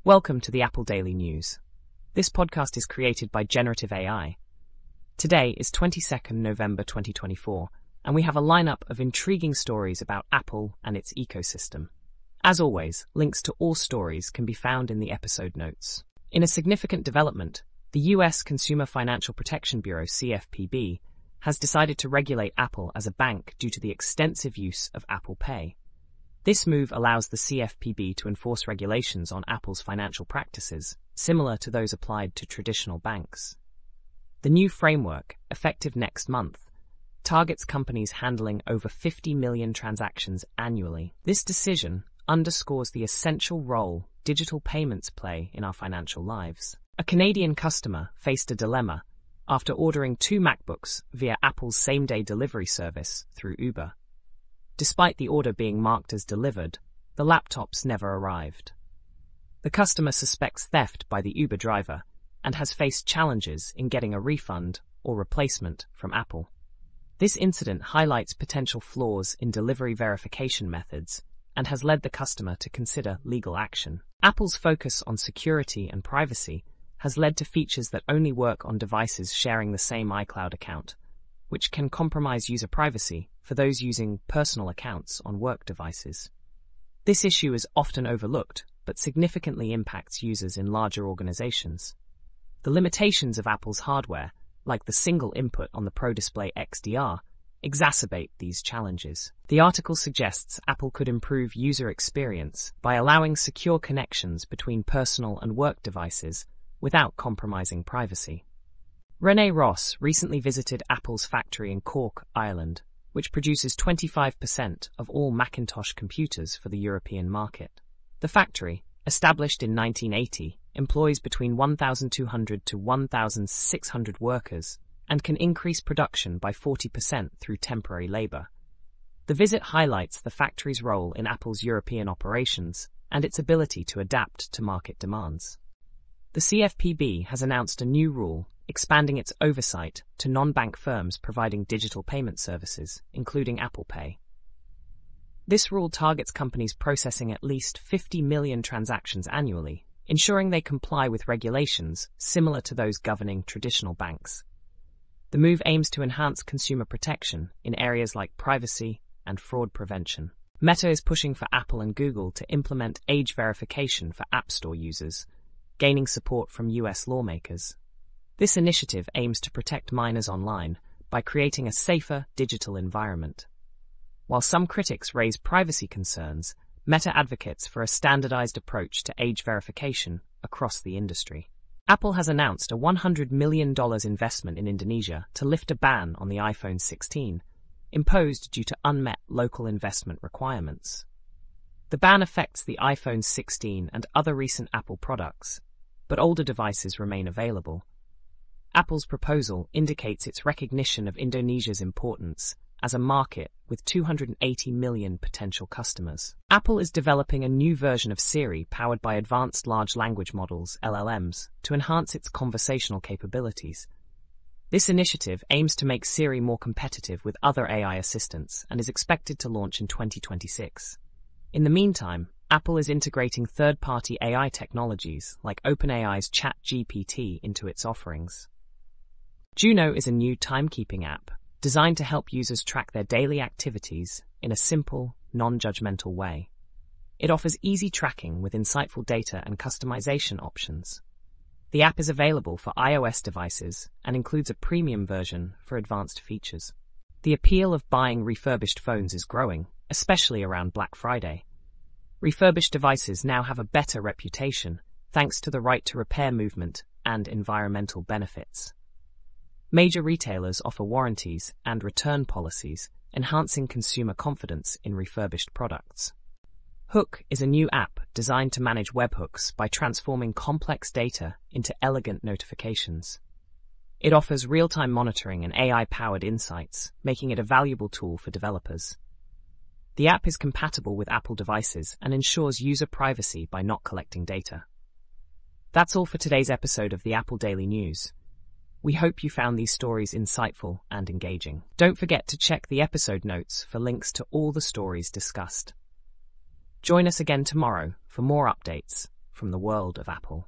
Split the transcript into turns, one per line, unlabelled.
Welcome to the Apple Daily News. This podcast is created by Generative AI. Today is 22nd November 2024, and we have a lineup of intriguing stories about Apple and its ecosystem. As always, links to all stories can be found in the episode notes. In a significant development, the US Consumer Financial Protection Bureau, CFPB, has decided to regulate Apple as a bank due to the extensive use of Apple Pay. This move allows the CFPB to enforce regulations on Apple's financial practices, similar to those applied to traditional banks. The new framework, effective next month, targets companies handling over 50 million transactions annually. This decision underscores the essential role digital payments play in our financial lives. A Canadian customer faced a dilemma after ordering 2 MacBooks via Apple's same-day delivery service through Uber. Despite the order being marked as delivered, the laptops never arrived. The customer suspects theft by the Uber driver and has faced challenges in getting a refund or replacement from Apple. This incident highlights potential flaws in delivery verification methods and has led the customer to consider legal action. Apple's focus on security and privacy has led to features that only work on devices sharing the same iCloud account, which can compromise user privacy for those using personal accounts on work devices. This issue is often overlooked, but significantly impacts users in larger organizations. The limitations of Apple's hardware, like the single input on the Pro Display XDR, exacerbate these challenges. The article suggests Apple could improve user experience by allowing secure connections between personal and work devices without compromising privacy. René Ross recently visited Apple's factory in Cork, Ireland, which produces 25% of all Macintosh computers for the European market. The factory, established in 1980, employs between 1,200 to 1,600 workers and can increase production by 40% through temporary labor. The visit highlights the factory's role in Apple's European operations and its ability to adapt to market demands. The CFPB has announced a new rule expanding its oversight to non-bank firms providing digital payment services, including Apple Pay. This rule targets companies processing at least 50 million transactions annually, ensuring they comply with regulations similar to those governing traditional banks. The move aims to enhance consumer protection in areas like privacy and fraud prevention. Meta is pushing for Apple and Google to implement age verification for App Store users, gaining support from US lawmakers. This initiative aims to protect minors online by creating a safer digital environment. While some critics raise privacy concerns, Meta advocates for a standardized approach to age verification across the industry. Apple has announced a $100 million investment in Indonesia to lift a ban on the iPhone 16, imposed due to unmet local investment requirements. The ban affects the iPhone 16 and other recent Apple products, but older devices remain available. Apple's proposal indicates its recognition of Indonesia's importance as a market with 280 million potential customers. Apple is developing a new version of Siri powered by advanced large language models, LLMs, to enhance its conversational capabilities. This initiative aims to make Siri more competitive with other AI assistants and is expected to launch in 2026. In the meantime, Apple is integrating third-party AI technologies like OpenAI's ChatGPT into its offerings. Juno is a new timekeeping app designed to help users track their daily activities in a simple, non-judgmental way. It offers easy tracking with insightful data and customization options. The app is available for iOS devices and includes a premium version for advanced features. The appeal of buying refurbished phones is growing, especially around Black Friday. Refurbished devices now have a better reputation thanks to the right to repair movement and environmental benefits. Major retailers offer warranties and return policies, enhancing consumer confidence in refurbished products. Hook is a new app designed to manage webhooks by transforming complex data into elegant notifications. It offers real-time monitoring and AI-powered insights, making it a valuable tool for developers. The app is compatible with Apple devices and ensures user privacy by not collecting data. That's all for today's episode of the Apple Daily News. We hope you found these stories insightful and engaging. Don't forget to check the episode notes for links to all the stories discussed. Join us again tomorrow for more updates from the world of Apple.